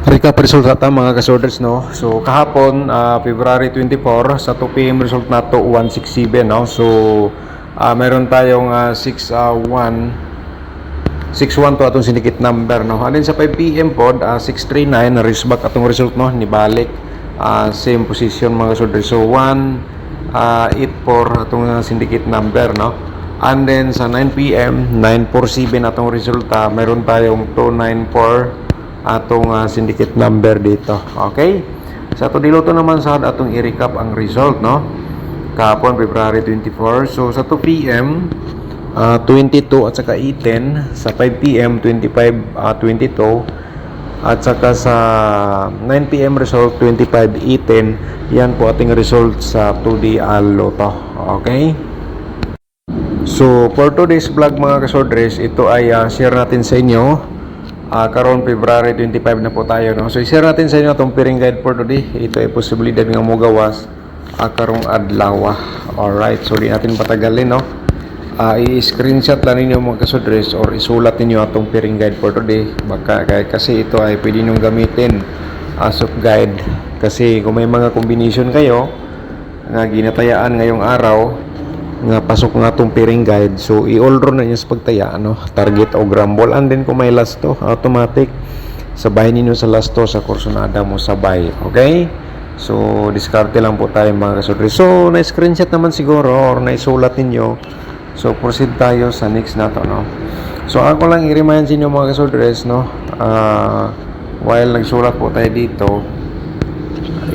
Recap resulta mga kasorders, no. So kahapon February 24 sa 2 PM result nato 167, no. So meron tayong 61 to atong syndicate number, no. And then sa 5 PM pod 639 na back atong result, no, ni balik same position mga kasorders. So 184 atong syndicate number, no. And then sa 9 PM 947 atong resulta, meron tayong 294 atong syndicate number dito. Okay? Sa to diloto naman sa atong i-recap ang result, no. Kahapon February 24. So sa 2 PM 22 at saka 18, sa 5 PM 25 22 at saka sa 9 PM result 25 18. Yan po ating result sa 2D Lotto. Okay? So for today's vlog mga kasordres, ito ay share natin sa inyo. Karon February 25 na po tayo, no. So i-share natin sa inyo itong pairing guide for today. Ito ay posibilidad nga mo gawas karong adlaw. Alright, so di natin patagalin, no. I-screenshot lang ninyo mga kasodres or isulat ninyo itong pairing guide for today. Kasi ito ay pwede nyo gamitin as of guide. Kasi kung may mga combination kayo nga ginatayaan ngayong araw nga pasok nga itong pairing guide, so i-all roll na nyo sa pagtaya, no? Target o grumble, and then kung may last to automatic sabay ninyo sa last to sa kursonada mo sabay. Okay, so diskarte lang po tayo mga kasodres. So na screenshot naman siguro or naisulat ninyo, so proceed tayo sa next na to, no. So ako lang i-remind sa inyo mga kasodres, no, while nagsulat po tayo dito,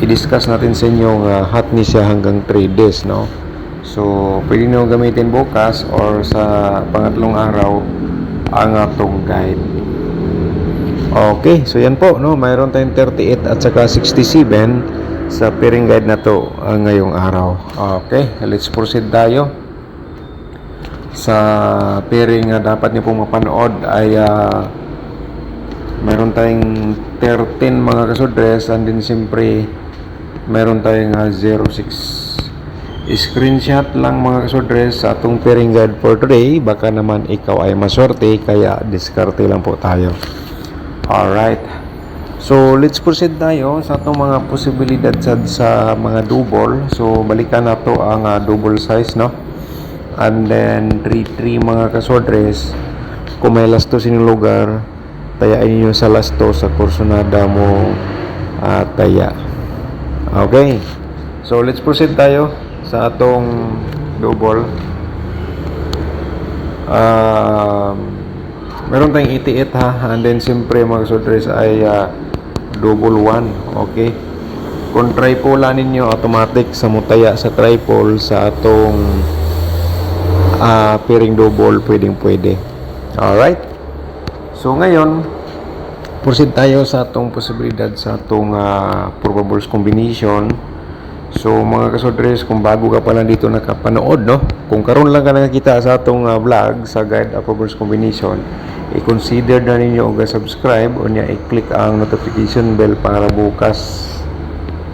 i-discuss natin sa inyo hot ni siya hanggang 3 days, no. So, pwede nyo gamitin bukas or sa pangatlong araw ang atong guide. Okay, so yan po, no? Mayroon tayong 38 at saka 67 sa pairing guide na to ngayong araw. Okay, let's proceed tayo. Sa pairing na dapat nyo pong mapanood ay mayroon tayong 13 mga kasodres, and then siyempre mayroon tayong 06. Screenshot lang mga kasodres sa atong pairing guide for today. Baka naman ikaw ay maswerte, kaya diskarte lang po tayo. Alright, so let's proceed tayo sa atong mga posibilidad sa mga double. So balikan na to ang double size, no. And then 3-3 mga kasodres. Kung may last to sinyong lugar, tayain niyo sa last to sa kursonada mo taya. Okay, so let's proceed tayo sa atong double. Meron tayong 88 ha, and then siyempre mga kasodres ay double 1. Okay, kung triple ninyo, automatic sa mutaya sa triple sa atong pairing double, pwede. Alright, so ngayon proceed tayo sa atong posibilidad sa atong probables combination. So mga kasodres, kung bago ka pa lang dito nakapanood, no, kung karon lang ka nakakita sa atong vlog sa guide of probables combination, i-consider na ninyo og subscribe o niya i-click ang notification bell para bukas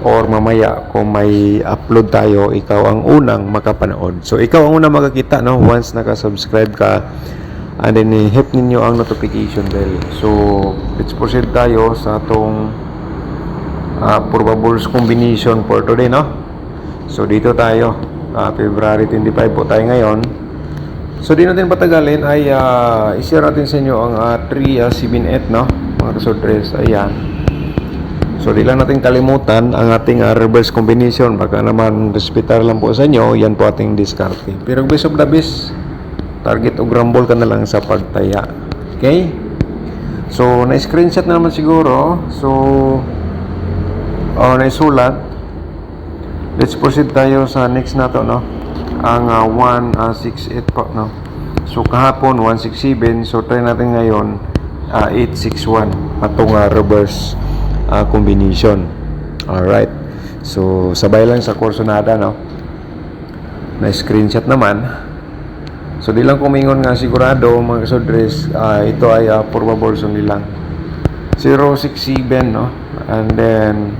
or mamaya kung may upload tayo, ikaw ang unang makapanood. So ikaw ang unang makakita, no, once naka-subscribe ka, and then hit ninyo ang notification bell. So let's proceed tayo sa atong probables combination for today, no. So dito tayo, February 25 po tayo ngayon. So di natin patagalin ay i-share natin sa inyo ang 378, no, mga kasodres. Ayan, so di lang natin kalimutan ang ating reverse combination. Baka naman respetar lang po sa inyo, yan po ating discarte. Pero best of the best, target o grumble ka na lang sa pagtaya. Okay, so na-screenshot naman siguro. So naisulat. Let's proceed tayo sa next na to, no, ang 168 po, no. So kahapon 167, so try natin ngayon 861 atong reverse combination. Alright, so sabay lang sa kursonada, no, na screenshot naman. So di lang kumingon nga sigurado mga kasodres, ito ay probables only lang 067, no, and then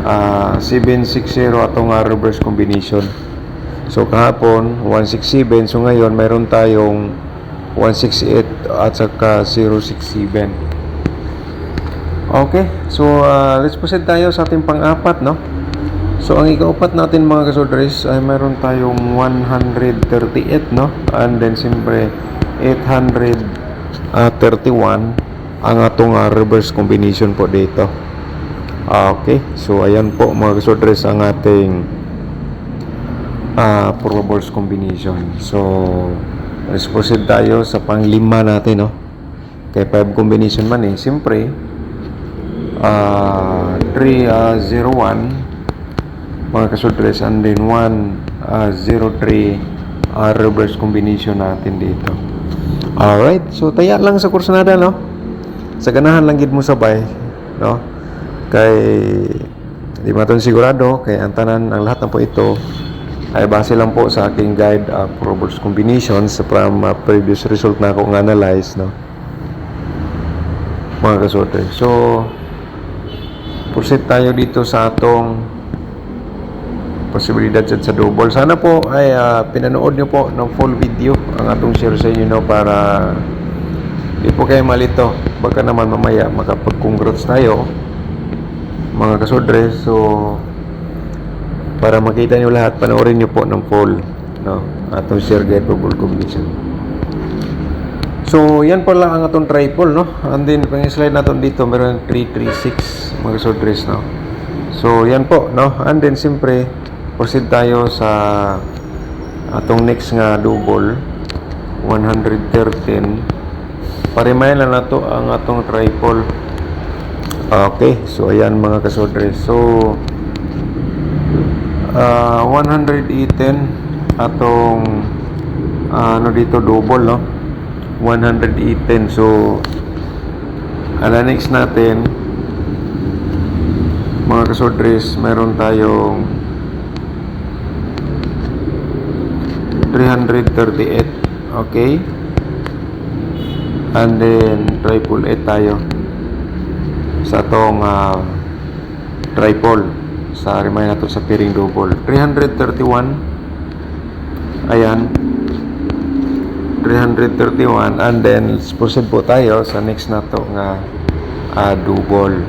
760 atong reverse combination. So kahapon 167, so ngayon mayroon tayong 168 at saka 067. Okay, so let's proceed tayo sa ating pang-apat, no? So ang ikaapat natin mga kasodres ay meron tayong 138, no? And then siyempre 831 ang atong reverse combination po dito. Okay, so ayan po mga kasodres ang ating reverse combination. So let's proceed tayo sa pang-lima natin, no? Kay 5 combination man eh. Siyempre 301 mga kasodres, and then 103 reverse combination natin dito. Alright, so taya lang sa kursunada, no? Sa ganahan lang gid mo sabay, no? Kay di maton sigurado kay ang tanan, ang lahat na po ito ay base lang po sa aking guide for reverse combinations from previous result na ako analyze, no? Mga kasodres. So proceed tayo dito sa atong posibilidad sa double. Sana po ay pinanood nyo po ng full video ang atong share sa inyo, no, para di po kayo malito. Baka naman mamaya makapag-congrats tayo mga kasodres. So para makita nyo lahat, panoorin nyo po ng full, no, atong share guide for full combination. So yan pala ang atong triple, no, and then pang-slide natin dito meron 336 mga kasodres, no. So yan po, no, and then siyempre proceed tayo sa atong next nga double 113. Parimayan lang nato ang atong triple. Okay, so ayan mga kasodres. So 118 atong ano dito double, no, 118. So ala next natin mga kasodres, meron tayong 338. Okay, and then triple 8 tayo sa tong triple sa remind nato sa pairing double 331. Ayan, 331, and then let's proceed po tayo sa next nato nga double.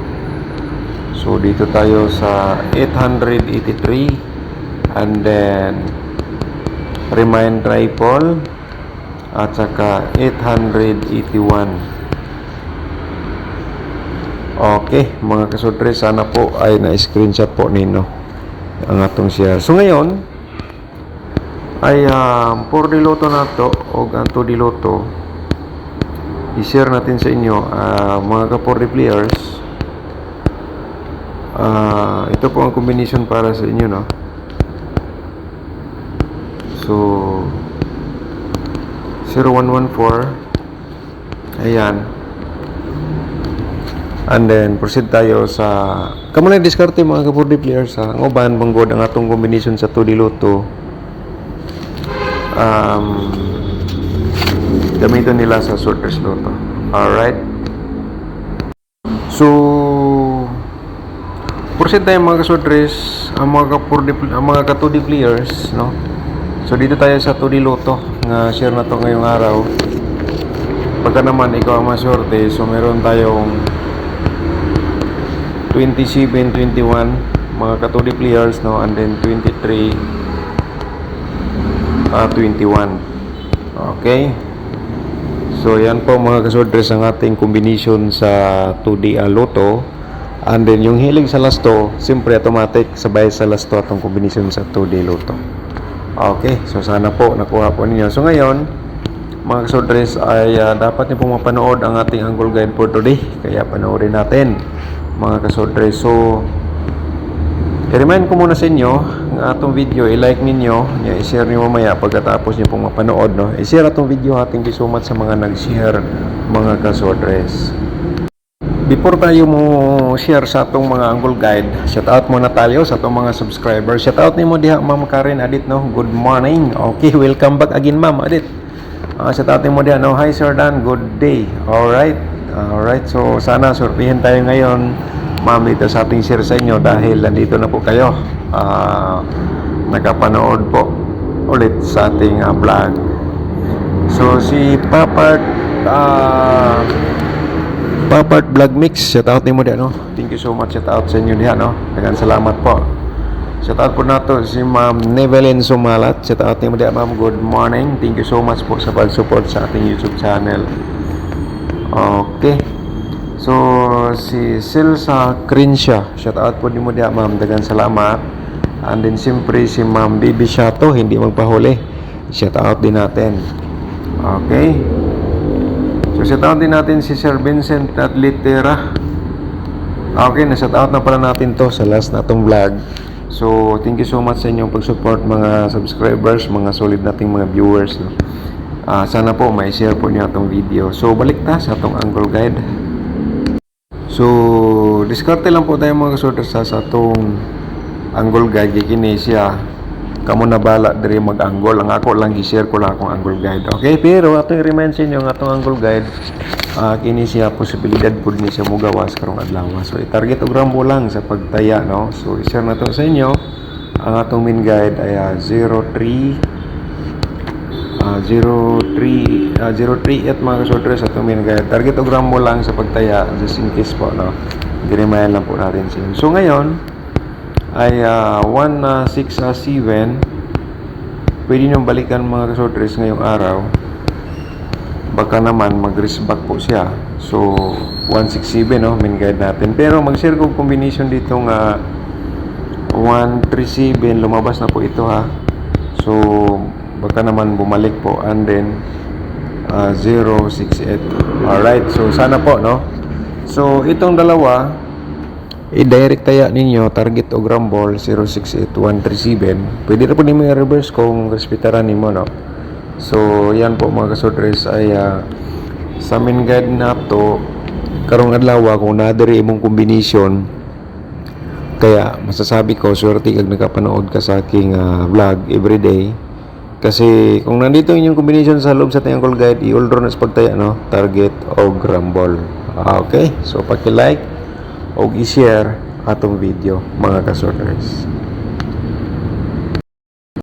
So dito tayo sa 883, and then remind triple at saka 881. Okay mga kasodres, sana po ay na-screenshot po ninyo ang atong share. So ngayon ay 4 diloto na to o ang 2 diloto i-share natin sa inyo mga ka-4D players. Ito po ang combination para sa inyo, no. So 0114, ayan, and then proceed tayo sa kamo lang diskarte mga ka-4D players, ang uban banggod ang atong combination sa 2D Lotto. Gamitin nila sa sorters Lotto. Alright, so proceed tayo mga ka-sorters, ang mga ka-2D players, no. So dito tayo sa 2D Lotto nga share na to ngayong araw. Pagka naman ikaw ang maswerte, so meron tayong 27, 21 mga ka-2D players, no, and then 23, 21. Okay, so yan po mga ka-sorters ang ating combination sa 2D Lotto. And then yung hilig sa lasto, siyempre automatic sabay sa lasto atong combination sa 2D Lotto. Okay, so sana po nakuha po ninyo. So ngayon mga kasodres ay dapat niyo pong mapanood ang ating angle guide for today, kaya panoorin natin mga kasodres. So i-remind ko muna sa inyo ang atong video, i-like ninyo, i-share niyo mamaya pagkatapos niyo pong mapanood, no. I-share atong video, ating gisumat sa mga nag-share mga kasodres. Before tayo mo share sa atong mga angle guide, shout out muna tayo sa atong mga subscribers. Shout out nimo diha Ma'am Karen Adit, no. Good morning. Okay, welcome back again Ma'am Adit. Shout out nimo diha, no. Hi Sir Dan, good day. Alright. So sana sortihin tayo ngayon Ma'am dito sa ating share sa inyo dahil nandito na po kayo. Nakapanood po ulit sa ating vlog. So si Papa Papart Vlog Mix, shout out nimo diha no. Thank you so much, shout out sa inyo diha no. Daghang salamat po. Shout out po nato si Ma'am Nevelyn Sumalat. Shout out nimo diha ma'am. Good morning. Thank you so much po sa pag-support sa ating YouTube channel. Okay. So si Silsa Crinsha, shout out po nimo diha ma'am. Daghang salamat. And then siyempre si Ma'am Bibi Shato, hindi magpahuli. Shout out din natin. Okay. So, shoutout din natin si Sir Vincent at Litera. Okay, na-shoutout na pala natin to sa last na itong vlog. So, thank you so much sa inyong pag-support mga subscribers, mga solid nating mga viewers. No? Sana po may share po niyo itong video. So, balik ta sa itong angle guide. So, diskarte lang po tayo mga kasorters sa itong angle guide. Kini siya kamo na bala diri mag-angle. Ang ako lang i-share ko lang akong angle guide. Okay, pero ato i-remind sa inyo ang atong angle guide, kini siya posibilidad pud ni siya mogawas karong adlaw. So i-target og rambo lang sa pagtaya no. So i-share na to sa inyo. Ang atong main guide ay 038 mga kasorters sa atong main guide. Target og rambo lang sa pagtaya just in case po no. I-remind lang po natin sa inyo. So ngayon ay 167. Pwede nyo balikan mga kasorters ngayong araw. Baka naman mag-risk back po siya. So 167 no, main guide natin. Pero mag-share ko combination dito nga 137, lumabas na po ito ha. So baka naman bumalik po, and then 068. Alright, so sana po no. So itong dalawa i-direct taya ninyo, target o grambol 068137. Pwede na po nimo i-reverse kung respetaran nimo no. So yan po mga kasorters ay sa main guide na to karong adlaw kung nadiri imong combination. Kaya masasabi ko swerte kag nakapanood ka sa aking vlog everyday. Kasi kung nandito inyong combination sa loob sa triangle guide, i-all draw na sa pagtaya no, target o grambol. Okay, so paki-like o i-share atong video mga kasorters.